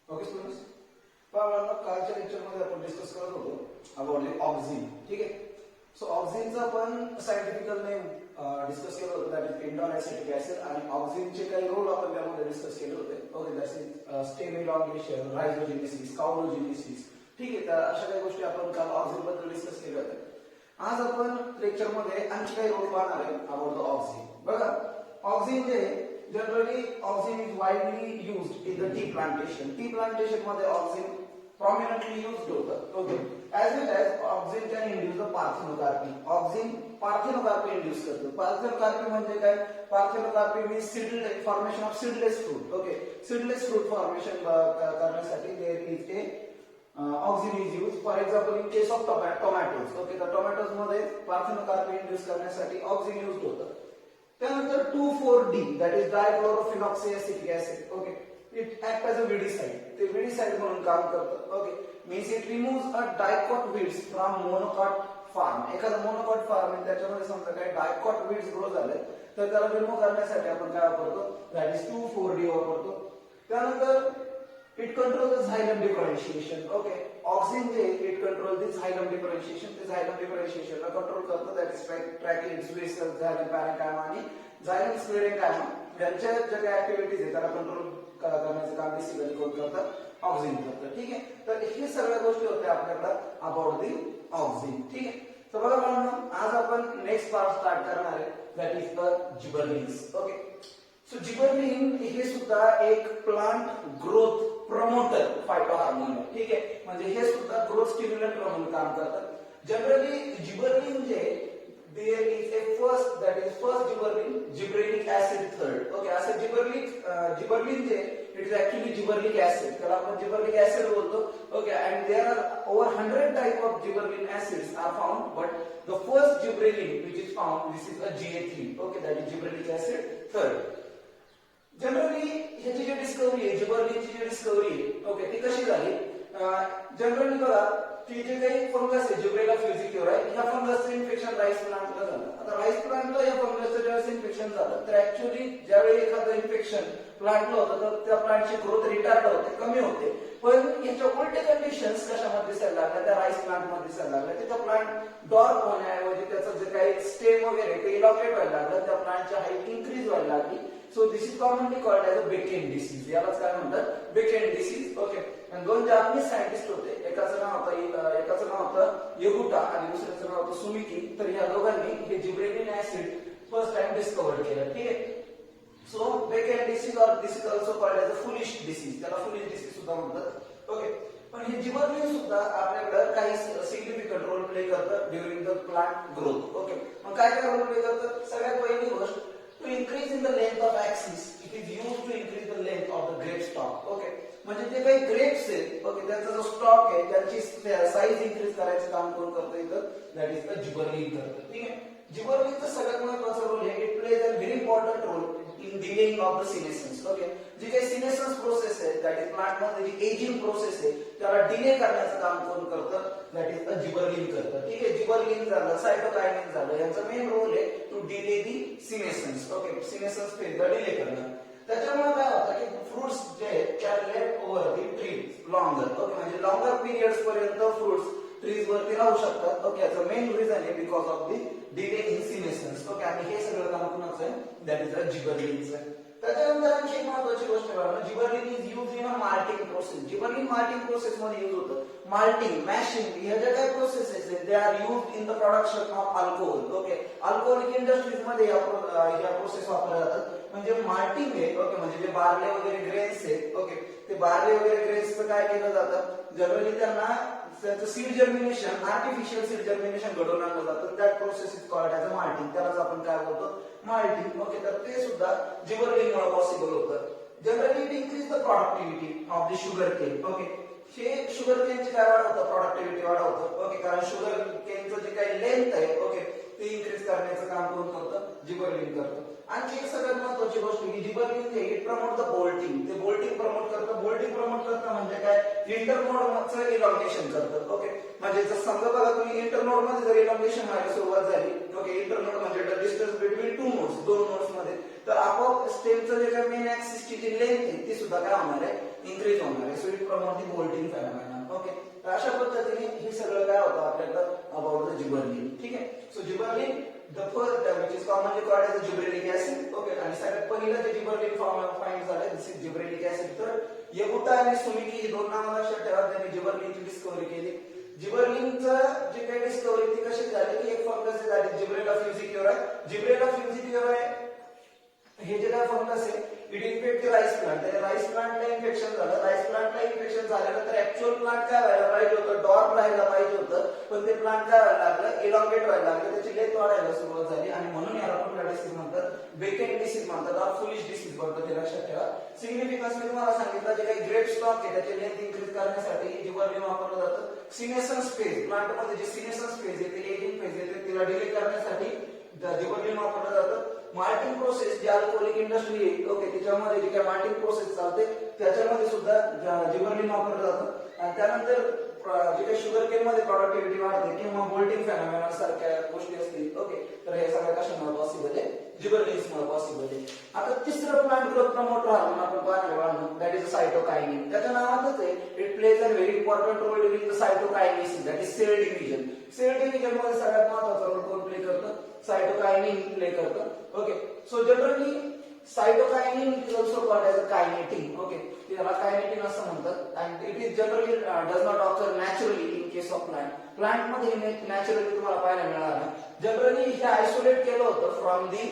Okay students, पण कालच्या लेक्चरमध्ये आपण डिस्कस करत होतो अबाउट ऑक्सिन. ठीक आहे. सो ऑक्सिनचा आपण सायंटिफिकल नेम डिस्कस केलं होतं, that is indole acetic acid. आणि ऑक्सिनचे काही रोल आपण त्यामध्ये डिस्कस केले होते. Okay, that is stem elongation, rhizogenesis, caulogenesis. ठीक आहे. तर अशा काही गोष्टी आपण काल ऑक्सिन बद्दल डिस्कस केल्या होत्या. आज आपण लेक्चरमध्ये आणखी काही रोल पाहणार आहे अबाउट द ऑक्सिन. बघा, ऑक्सिन जे generally auxin is widely used in the tea plantation. Tea plantation मध्ये ऑक्सिन prominently used होतं. Okay, as well as auxin can induce the parthenocarpy. Auxin parthenocarpy induce करतो. Parthenocarpy म्हणजे काय? Parthenocarpy means seedless formation of seedless fruit. Okay, seedless fruit formation करण्यासाठी there is a auxin is use. For example in case of tomatoes. Okay, तर tomatoes मध्ये parthenocarpy induce करण्यासाठी auxin use होतं. त्यानंतर 2,4-D that is dichlorophenoxyacetic acid. Okay, it act as a weedicide. ते weedicide म्हणून काम करतं. Okay, means it removes a dicot weeds from monocot farm. एखादा मोनोकॉट फार्म आहे त्याच्यामध्ये समजा काही डायकॉट वीड्स ग्रो झाले तर त्याला रिमूव्ह करण्यासाठी आपण काय वापरतो? दॅट इज 2,4-D वापरतो. त्यानंतर it control the xylem differentiation. Okay, auxin जे it control the xylem differentiation. ते झायलम डिफरन्शिएशनला कंट्रोल करतं. That is tracking vessel, xylem parenchyma आणि झायलम स्क्लेरेन्कायमा यांच्या ज्या काही ऍक्टिव्हिटीज आहेत त्याला कंट्रोल करण्याचं काम बेसिकली कोण करतं? ऑक्सिन करतं. ठीक आहे. तर हे सगळ्या गोष्टी होत्या आपल्याकडे अबाउट द ऑक्सिन. ठीक आहे. तर बघा मुलांनो, आज आपण नेक्स्ट पार्ट स्टार्ट करणार आहे, that is the gibberellins. Okay, so gibberellin हे सुद्धा एक प्लांट ग्रोथ प्रमोटर फायटोहार्मोन आहे. ठीक आहे. म्हणजे हे सुद्धा ग्रोथ स्टिम्युलंट म्हणून काम करतात. जनरली जिबरलिन जे there is a first gibberellic acid third. Okay, असं gibberellin जे it is actually gibberellic acid. त्याला आपण gibberellic acid बोलतो. Okay, and there are over 100 type of gibberellin acids are found, but the first gibberellin which is found, this is a GA3. Okay, that is gibberellic acid third. Generally ह्याची जी discovery आहे, जिबरलिनची जी discovery आहे, okay, ती कशी झाली? Generally बघा की जे काही फंगस आहे, जिब्रेला फ्युजिक्युरा, ह्या फंगसचं इन्फेक्शन राईस प्लांटला झालं. आता राईस प्लांटला या फंगसचं ज्यावेळेस इन्फेक्शन झालं तर ऍक्च्युअली ज्यावेळी एखादं इन्फेक्शन प्लांटला होतं तर त्या प्लांटची ग्रोथ रिटार्ड होते, कमी होते. पण याच्या उलटे कंडिशन्स कशामध्ये दिसायला लागल्या? त्या राईस प्लांट मध्ये दिसायला लागल्या. तिथं प्लांट डॉर्क होण्याऐवजी त्याचं जे काही स्टेम वगैरे ते इलॉकेट व्हायला लागलं, त्या प्लांटची हाईट इन्क्रीज व्हायला लागली. So this is commonly called as a bakanae disease. यालाच काय म्हणतात? बेकेन डिसीज. ओके, आणि दोन जापनीज सायंटिस्ट होते, एकाचं नाव होतं येगुटा आणि दुसऱ्याचं नाव होतं सुमिकी. तर या दोघांनी हे gibberellin acid first time discover केलं. ठीक आहे. So bakanae disease or this is also called as a foolish disease. त्याला फुलिश डिसीज सुद्धा म्हणतात. ओके, पण हे जिबरलिन सुद्धा आपल्याकडे काही सिग्निफिकंट रोल प्ले करतं during the plant growth. Okay, मग काय काय रोल प्ले करतं? सगळ्यात पहिली गोष्ट, to increase in the length of axis, it is used to increase the length of the grape stalk. Okay, म्हणजे जे काही ग्रेप्स आहेत, ओके, त्यांचा जो स्टॉक आहे त्याची साईज इन्क्रीज करायचं काम कोण करतं इथं? दॅट इज द जिबरलिन करतं. ठीक आहे. जिबरलिनचा सगळ्यात महत्त्वाचा रोल आहे, it plays a very important role in delaying of the senescence. Okay, जी काही सिनेसन्स प्रोसेस आहे, दॅट इज प्लांट मध्ये जी एजिंग प्रोसेस आहे त्याला डिले करण्याचं काम कोण करतं? दॅट इज द जिबरलिन करतं. ठीक आहे. जिबरलिन झालं, सायटोकायनिन झालं, यांचा मेन रोल आहे to delay the senescence. Okay, senescence फेजला डिले करणं. त्याच्यामुळे काय होतं की फ्रुट्स जे can let over the trees longer. Okay, म्हणजे लॉंगर पिरियड्स पर्यंत फ्रुट्स ट्रीज वरती राहू शकतात. ओके, याचं मेन रिझन आहे because of the delay in senescence. Okay, आणि हे सगळं काम कुणाचं आहे? दॅट इज द जिबरलिनचं. त्याच्यानंतर आणखी एक महत्त्वाची गोष्ट आहे, gibberellin is use in a malting process. Gibberellin malting process मध्ये यूज होतं. माल्टिंग, मॅशिंग ह्या ज्या काही प्रोसेसेस आहेत, they are used in the production of alcohol. Okay, alcoholic industries मध्ये या प्रोसेस वापरल्या जातात. म्हणजे माल्टिंग आहे, ओके, म्हणजे जे बार्ले वगैरे ग्रेन्स आहेत, ओके, ते बार्ले वगैरे ग्रेन्सचं काय केलं जातं? जनरली त्यांना त्याचं seed germination, artificial seed germination घडवून आणलं जातं. That process is called as a malting. त्यालाच आपण काय बोलतो? माल्टिंग. ओके, तर ते सुद्धा जिबरलिनमुळे पॉसिबल होतं. Generally it increase the productivity of the sugar cane. Okay, हे शुगर केनची काय वाढवतं? प्रोडक्टिव्हिटी वाढवतं. ओके, कारण शुगर केनचं जे काही लेंथ आहे, ओके, ते इन्क्रीज करण्याचं काम कोण करतं? जिबरलिन करतं. आणखी एक सगळ्यात महत्त्वाची गोष्ट की जिबरलिन जे इट प्रमोट द बोल्टिंग. ते बोल्टिंग प्रमोट करतं. बोल्टिंग प्रमोट करतं म्हणजे काय? इंटरनोडचं इलॉंगेशन करतं. ओके, म्हणजे जर समजा बघा तुम्ही इंटरनोड मध्ये जर इलॉंगेशन व्हायला सुरुवात झाली, ओके, इंटरनोड म्हणजे the distance between two nodes, दोन नोड्स मध्ये, तर आपोआप स्टेमचं जे काही मेन ऍक्सिसची जी लेंथ आहे ती सुद्धा काय होणार आहे? इन्क्रीज होणार आहे. So it promote the bolting phenomenon. Okay, तर अशा पद्धतीने हे सगळं काय होतं आपल्याकडे अबाउट द जिबरलिन. ठीक आहे. So gibberellin the first which is commonly called as gibberellic acid. Okay, आणि सगळ्यात पहिलं जे जिबरलिन फाइंड झालं दिस इज जिब्रेलिक ऍसिड. तर येगुटा आणि सुमिकी ही दोन नावं लक्षात ठेवा, त्यांनी जिबरलिनची डिस्कव्हरी केली. जिबरलिनचं जे काही डिस्कव्हरी ती कशी झाली की एक फंगस झाली जिब्रेला फ्युजिक्युरा. जिब्रेला फ्युजिक्युरा हे जे काय फंगस आहे इट इन्फेक्ट राईस प्लांट. त्या राईस प्लांटला इन्फेक्शन झालं. राईस प्लांटला इन्फेक्शन झाल्यानंतर ऍक्च्युअल प्लांट काय व्हायला पाहिजे होतं, डॉर्प राहायला पाहिजे होतं, पण ते प्लांट काय व्हायला लागलं, इलॉंगेट व्हायला लागलं, त्याची लेंथ वाढायला सुरुवात झाली आणि म्हणून याला कुठला डिसीज म्हणतात, बेकेन डिसीज म्हणतात, हा फुलिश डिसीज म्हणतात. ते लक्षात ठेवा. सिग्निफिकन्स मी तुम्हाला सांगितलं जे काही ग्रेप स्टॉक आहे त्याची लेंथ इन्क्रीज करण्यासाठी जिबरलिन वापरलं जातं. सिनेसन्स फेज प्लांट मध्ये जे सिनेसन्स फेज येते, एजिंग फेज येते, तिला डिले करण्यासाठी जिबरलिन वापरलं जातं. मार्टिंग प्रोसेस जी अल्कोहोलिक इंडस्ट्री आहे, ओके, त्याच्यामध्ये जी काय मार्टिंग प्रोसेस चालते त्याच्यामध्ये सुद्धा जिबरलिन वापरलं जातं. आणि त्यानंतर जे काही शुगर केन मध्ये प्रोडक्टिव्हिटी वाढते किंवा बोल्टिंग फेनोमेनॉन सारख्या गोष्टी असतील. ओके, तर हे सगळ्या कशामुळे पॉसिबल आहे, जिबरलिन्समुळे पॉसिबल आहे. आता तिसरं प्लांट ग्रोथ प्रमोटर हार्मोन आपण पाहणार दॅट इज सायटोकायनिन. त्याच्या नावातच आहे it plays a very important role during the cytokinesis that is cell division. Cell division मध्ये सगळ्यात महत्त्वाचा रोल कोण प्ले करतं, सायटोकायनिन प्ले करतं. Okay, so generally cytokinin is also called as a kinetin. Okay, त्याला कायनेटिन असं म्हणतात. And it is generally does not occur naturally in case of plant. Plant मध्ये नॅचरली तुम्हाला पाहायला मिळणार नाही. जनरली हे आयसोलेट केलं होतं from the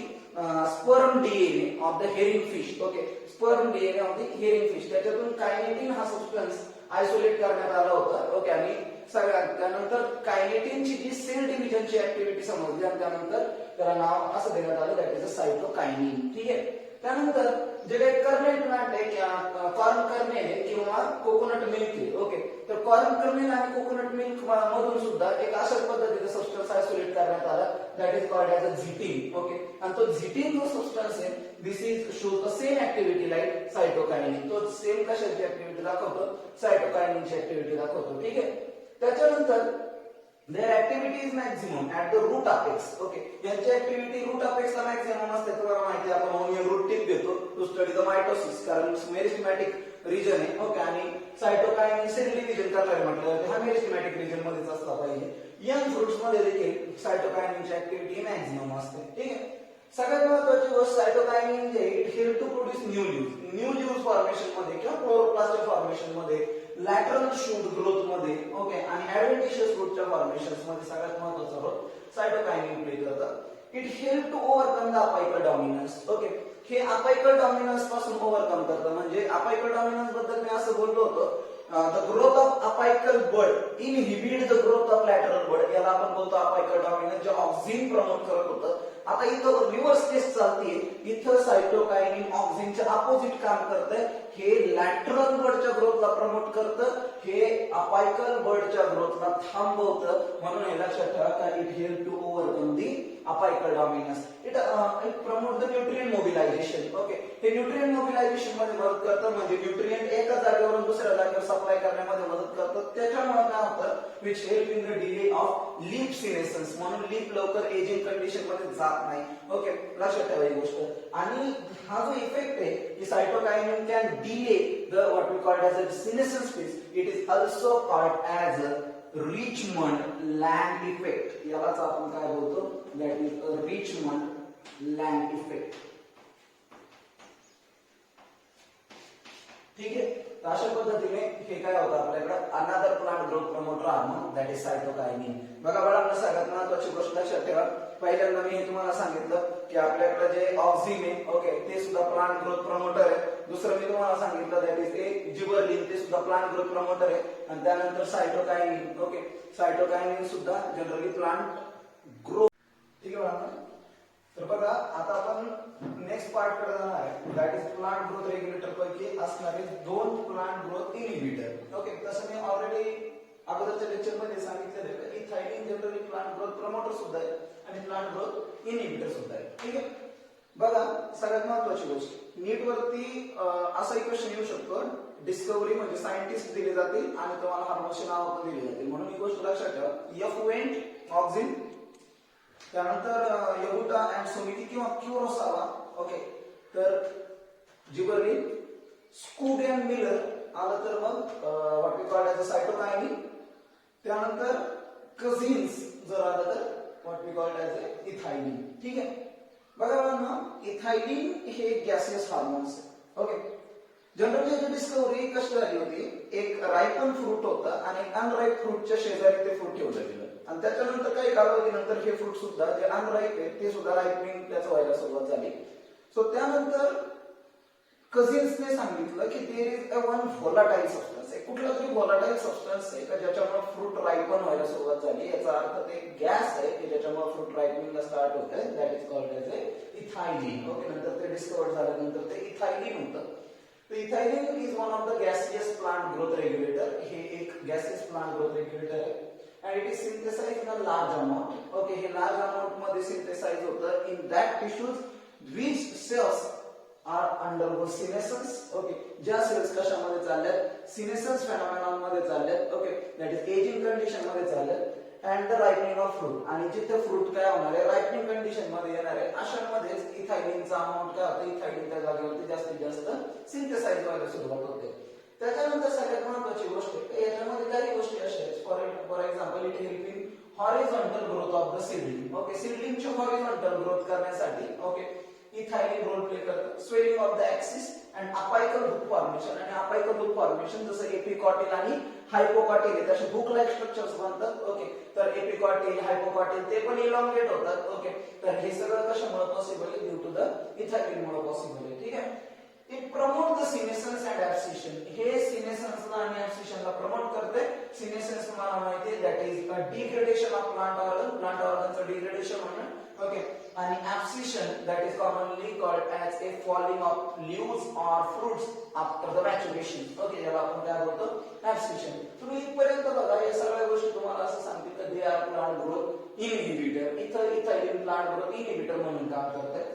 sperm DNA of the herring fish. Okay, sperm DNA of the herring fish, त्याच्यातून कायनेटिन हा सबस्टन्स आयसोलेट करण्यात आला होता. ओके, आणि त्यानंतर कायनेटिनची जी सेल डिव्हिजनची ऍक्टिव्हिटी समजली आणि त्यानंतर त्याला नाव असं देण्यात आलं दॅट इज अ सायटोकायनिन. ठीक आहे. त्यानंतर जे काही कर्नेल प्लांट आहे, कॉर्न कर्नेल आहे किंवा कोकोनट मिल्क आहे. ओके, तर कॉर्न कर्नेल आणि कोकोनट मिल्क मधून सुद्धा एक अशाच पद्धतीचा सबस्टन्स आयसोलेट करण्यात आला that is called as a zeatin. Okay, आणि तो झिटीन जो सबस्टन्स आहे this is shows the same activity like cytokinin. तो सेम कशाची ऍक्टिव्हिटी दाखवतो, सायटोकायनिनची ऍक्टिव्हिटी दाखवतो. ठीक आहे. त्याच्यानंतर their activity is maximum at the root apex. Okay, यांची ऍक्टिव्हिटी रूट अपेक्सला मॅक्सिमम असते. तुम्हाला माहिती आहे आपण ओनियन रूट टिप घेतो टू स्टडी द मायटोसिस कारण मेरिस्टेमॅटिक रिजन आहे. ओके, आणि सायटोकायनिन सेल डिव्हिजन करायला म्हटलं हा मेरिस्टेमॅटिक रिजन मध्येच असला पाहिजे. यंग फ्रुट्स मध्ये देखील सायटोकायनिनची ऍक्टिव्हिटी मॅक्सिमम असते. ठीक आहे. सगळ्यात महत्त्वाची गोष्ट सायटोकायनिन जे it help to produce new leaves formation मध्ये किंवा क्लोरोप्लास्ट फॉर्मेशन मध्ये, लॅटरल शूट ग्रोथ मध्ये, ओके, आणि ऍडव्हेंटिशियस रूटच्या फॉर्मेशन्स मध्ये सगळ्यात महत्त्वाचा रोल सायटोकायनिन प्ले करतं. It help to overcome the apical dominance. Okay, हे अपायकल डॉमिनन्स पासून ओव्हरकम करतं. म्हणजे अपायकल डॉमिनन्स बद्दल मी असं बोललो होतो, the growth of apical bud inhibit the growth of lateral bud. याला आपण बोलतो अपायकल डॉमिनन्स, जे ऑक्झिन प्रमोट करत होतं. आता इथं रिव्हर्स केस चालतीये. इथं सायटोकायनिन ऑक्झिनच्या अपोजिट काम करतंय. हे लॅटरल बर्डच्या ग्रोथला प्रमोट करतं, हे अपायकल बर्डच्या ग्रोथला थांबवतं. म्हणून हे लक्षात ठेवा का it help to overcome the apical dominance. It promote the nutrient mobilisation. Okay, हे न्यूट्रिएंट मोबिलायझेशन मध्ये मदत करतं. म्हणजे न्यूट्रिएंट एका जागेवरून दुसऱ्या जागेवर सप्लाय करण्यामध्ये मदत करतं. त्याच्यामुळे काय होतं, which help in the delay of leaf senescence. म्हणून लीफ लवकर एजिंग कंडिशन मध्ये जात नाही. ओके, लक्षात ठेवा ही गोष्ट. आणि हा जो इफेक्ट आहे की cytokinin can delay the what we called as a senescence phase, it is also called as a Richmond land effect. यालाच आपण काय बोलतो, that is a Richmond land effect. ठीक आहे. तर अशा पद्धतीने हे काय होतं आपल्याकडे another plant growth promoter hormone that is cytokinin. बघा बाळांनो, सगळ्यात महत्त्वाची गोष्ट लक्षात ठेवा. पहिल्यांदा मी हे तुम्हाला सांगितलं की आपल्याकडे जे ऑक्झिन आहे, ओके, ते सुद्धा प्लांट ग्रोथ प्रमोटर आहे. दुसरं मी तुम्हाला सांगितलं दॅट इज ए जिबरलिन, ते सुद्धा प्लांट ग्रोथ प्रमोटर आहे. आणि त्यानंतर सायटोकायनिन. ओके, सायटोकायनिन सुद्धा जनरली प्लांट ग्रोथ. ठीक आहे बाळांनो. तर बघा आता आपण नेक्स्ट पार्ट कडे जाणार आहे that is plant growth regulator पैकी असणारे दोन प्लांट ग्रोथ इनहिबिटर. ओके, तसं मी ऑलरेडी अगोदरच्या लेक्चर मध्ये सांगितलेलं आहे की इथायलिन जनरली प्लांट ग्रोथ प्रमोटर सुद्धा आहे आणि प्लांट ग्रोथ इनहिबिटर सुद्धा आहे. ठीक आहे. बघा सगळ्यात महत्त्वाची गोष्ट, नीट वरती असा एक क्वेश्चन येऊ शकतो, डिस्कव्हरी म्हणजे सायंटिस्ट दिले जातील आणि तुम्हाला हार्मोनची नाव पण दिली जातील. म्हणून ही गोष्ट लक्षात ठेवा. एफुएंट ऑक्झिन, त्यानंतर येगुटा अँड सुमिकी किंवा क्युरोसावा. ओके, तर जिबरलिन, स्कूग अँड मिलर आलं तर मग what we called as a cytokinin, त्यानंतर कझिन्स जर आलं तर what we called as a ethylene. ठीक आहे. बघा ना, इथायलिन हे गॅसियस हार्मोन्स आहे. ओके. जनरली याची डिस्कव्हरी कशी झाली होती, एक रायपन फ्रूट होतं आणि एक अनराईप फ्रूटच्या शेजारी ते फ्रूट ठेवलं गेलं आणि त्याच्यानंतर काही कालावधीनंतर हे फ्रूट सुद्धा जे अनराईप आहे ते सुद्धा रायपनिंग त्याचं व्हायला सुरुवात झाली. सो त्यानंतर कझिन्सने सांगितलं की there is a one volatile substance आहे, कुठला तरी व्होलाटाईल सबस्टन्स आहे का ज्याच्यामुळे फ्रूट रायपन व्हायला सुरुवात झाली. याचा अर्थ ते गॅस आहे की ज्याच्यामुळे फ्रूट रायपनिंगला स्टार्ट होत आहे, that is called as a ethylene. Okay. नंतर ते डिस्कव्हर झाल्यानंतर ते इथायलिन होतं. तर ethylene is one of the gaseous plant growth regulator. हे एक गॅसियस प्लांट ग्रोथ रेग्युलेटर आहे and it is synthesized in a large amount. Okay, हे large amount मध्ये synthesize होतं in that tissues which cells are undergo senescence. Okay, ज्या cells कशामध्ये चालल्यात, senescence phenomenon मध्ये चालल्यात. Okay, that is aging condition मध्ये चालल्यात and the ripening of fruit. आणि जिथे फ्रूट काय होणार आहे, रायपनिंग कंडिशन मध्ये येणार आहे, अशामध्येच इथायलिनचा अमाउंट काय होतं, इथायलिनच्या जागेवरती जास्तीत जास्त सिंथेसाइज व्हायला सुरुवात होते. त्याच्यानंतर सगळ्यात महत्त्वाची गोष्ट याच्यामध्ये काही गोष्टी अशा आहेत. For example it help in horizontal growth of the seedling. Okay. सीडलिंगची हॉरिझॉन्टल ग्रोथ करण्यासाठी ओके इथायलिन रोल प्ले करतं. Swelling of the axis and apical hook formation. आणि अपायकल हुक फॉर्मेशन जसं एपिकॉटिल आणि हायपोकॉटिल तसे हुक लाईक स्ट्रक्चर्स बनतात. Okay. तर epicotyl हायपोकॉटिल ते पण इलॉंगेट होतात. ओके. तर हे सगळं कशामुळे पॉसिबल आहे, ड्यू टू द इथायलिनमुळे पॉसिबल आहे. ठीक आहे. It promote the senescence and abscission. हे senescence आणि abscission ला प्रमोट करते. senescence तुम्हाला माहिती आहे, that is a degradation of plant organ. Plant organ चं degradation होणं. Okay. आणि abscission, that is commonly called as a falling of leaves or fruits after the maturation. Okay, याला आपण काय बोलतो, abscission. तुम्ही इथपर्यंत बघा, या सगळ्या गोष्टी तुम्हाला असं सांगतील की they are plant growth inhibitor. इथं इथायलिन plant growth inhibitor म्हणून काम करतात.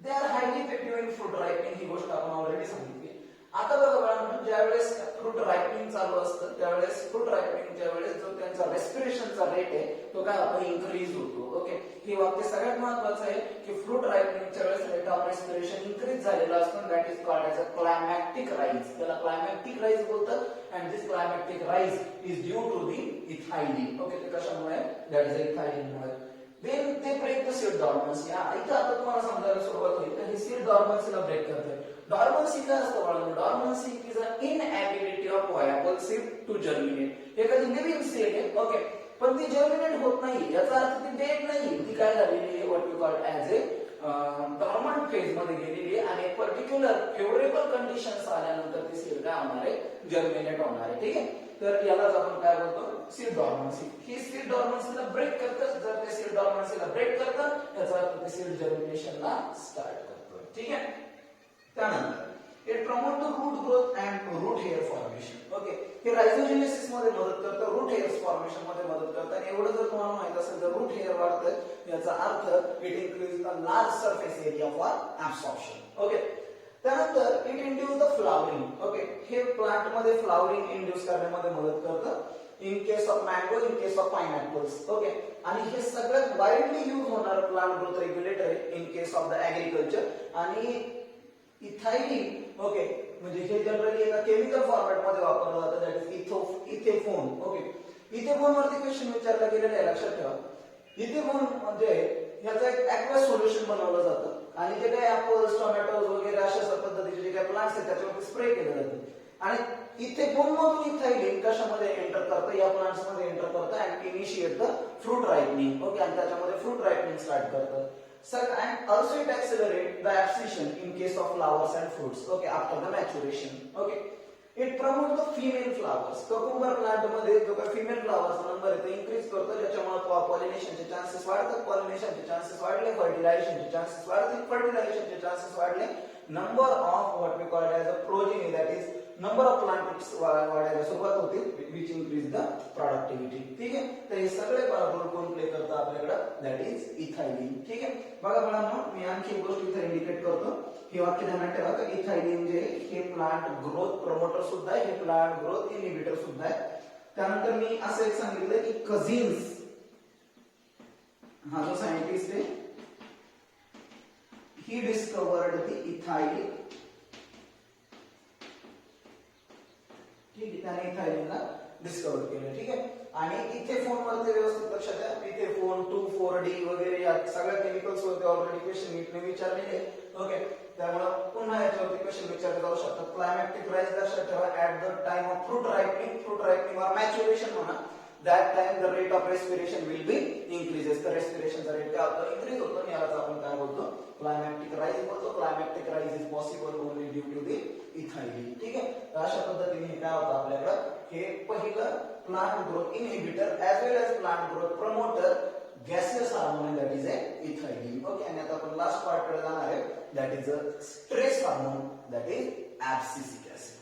They are highly effective in fruit ripening. ही गोष्ट आपण ऑलरेडी सांगितली. आता बघा बाळांनो, ज्यावेळेस फ्रूट रायपनिंग चालू असतं त्यावेळेस फ्रूट रायपनिंगच्या वेळेस जो त्यांचा रेस्पिरेशनचा रेट आहे तो काय होतो, इन्क्रीज होतो. ओके. हे वाक्य सगळ्यात महत्त्वाचं आहे की फ्रूट रायपनिंगच्या वेळेस रेट ऑफ रेस्पिरेशन इन्क्रीज झालेला असतो. That is called as a climacteric rise. त्याला क्लायमॅक्टिक राईज बोलतात and this climacteric rise is due to the ethylene. Okay. ते कशामुळे, दॅट इज इथायलिनमुळे. Then they break the seed dormancy. इथं आता तुम्हाला समजायला सुरुवात होईल तर हे सीड डॉर्मन्सीला ब्रेक करते. डॉर्मन्सी काय असतं बाळांनो, dormancy is a inability of viable seed to germinate. हे कधी लिव्हिंग सीड आहे. ओके. पण ती जर्मिनेट होत नाही, याचा अर्थ ती डेड नाही, ती काय झालेली आहे, what we call as a dormant phase मध्ये गेलेली आहे आणि पर्टिक्युलर फेवरेबल कंडिशन्स आल्यानंतर ती सीड काय होणार आहे, जर्मिनेट होणार आहे. ठीक आहे. तर यालाच आपण काय बोलतो, सीड डॉर्मन्सी. ही सीड डॉर्मन्सीला ब्रेक करतं. जर ते सीड डॉर्मन्सीला ब्रेक करतं याचा अर्थ ते सीड जर्मिनेशनला स्टार्ट करतं. ठीक आहे. त्यानंतर it promote the root growth and root hair formation. Okay. हे रायझोजेनेसिस मध्ये मदत करतं, रूट हेअर्स फॉर्मेशन मध्ये मदत करतं. आणि एवढं जर तुम्हाला माहित असेल तर रूट हेअर वाढतं याचा अर्थ it increase the large surface area for absorption. Okay. त्यानंतर it induce the flowering. Okay. हे प्लांट मध्ये फ्लावरिंग इंड्यूस करण्यामध्ये मदत करतं. In case of mango, in case of pineapples. Okay. आणि हे सगळ्यात वाईडली यूज होणार प्लांट ग्रोथ रेग्युलेटर आहे in case of the agriculture. आणि इथायलिन ओके म्हणजे हे जनरली एका केमिकल फॉर्मॅट मध्ये वापरलं जातं, that is ethephon. Okay. Ethephon वरती क्वेश्चन विचारला गेलेला आहे, लक्षात ठेवा. इथेफोन म्हणजे याचं एक ऍक्वा सोल्युशन बनवलं जातं आणि जे काही ऍपल्स, टोमॅटोज वगैरे अशा पद्धतीचे जे काही प्लांट्स आहेत त्याच्यावरती स्प्रे केलं जातं. आणि इथेफोन मधून इथायलिन कशामध्ये एंटर करतं, या प्लांट्स मध्ये एंटर करतं and initiate the fruit ripening. Okay. आणि त्याच्यामध्ये फ्रूट रायपनिंग स्टार्ट करतं. Sir, and also it accelerates the abscission in case of flowers and fruits. Okay, after the maturation. Okay, it promotes the female flowers. Cucumber plant मध्ये जो काही female flowers number आहे तो increase करतो, ज्याच्यामुळे pollination चे chances वाढतात. pollination चे chances वाढले, fertilization चे chances वाढले, fertilization चे chances वाढले. Number of what we call as a progeny, that is number of plants वाढायला सुरुवात होते, which increase the productivity. ठीक आहे. तर हे सगळे रोल कोण प्ले करतं आपल्याकडे, दॅट इज इथायलिन. ठीक आहे. बघा मुलांनो, मी आणखी एक गोष्ट इथे इंडिकेट करतो. हे वाक्य ध्यानात ठेवा की इथायलिन जे हे प्लांट ग्रोथ प्रमोटर सुद्धा आहे, हे प्लांट ग्रोथ इनहिबिटर सुद्धा आहे. त्यानंतर मी असं एक सांगितलं की कझिन्स हा जो सायंटिस्ट आहे he discovered the ethylene ठीक आहे, त्याने इथायलिनला डिस्कवर केलं. ठीक आहे, आणि इथे फोन वरती व्यवस्थित लक्षात द्या, इथे फोन 2,4-D वगैरे या सगळ्या केमिकल्स वरती ऑलरेडी क्वेश्चन नीटने विचारलेले. ओके, त्यामुळे पुन्हा याच्यावरती क्वेश्चन विचारले जाऊ शकतात. क्लायमॅटिक राईज लक्षात ठेवा, at the time of fruit ripening और मॅच्युरेशन म्हणा, that time the rate of respiration will be increases. तर रेस्पिरेशनचा रेट काय होतो, इन्क्रीज होतो. यालाच आपण काय बोलतो, क्लायमॅटिक राईज बोलतो. Climatic rise is possible only due to the ethylene. ठीक आहे, तर अशा पद्धतीने हे काय होतं आपल्याकडे, हे पहिलं plant growth inhibitor as well as plant growth promoter gaseous hormone that is ethylene. Okay, आणि आता आपण लास्ट पार्ट कडे जाणार आहे, that is a stress hormone that is abscisic acid.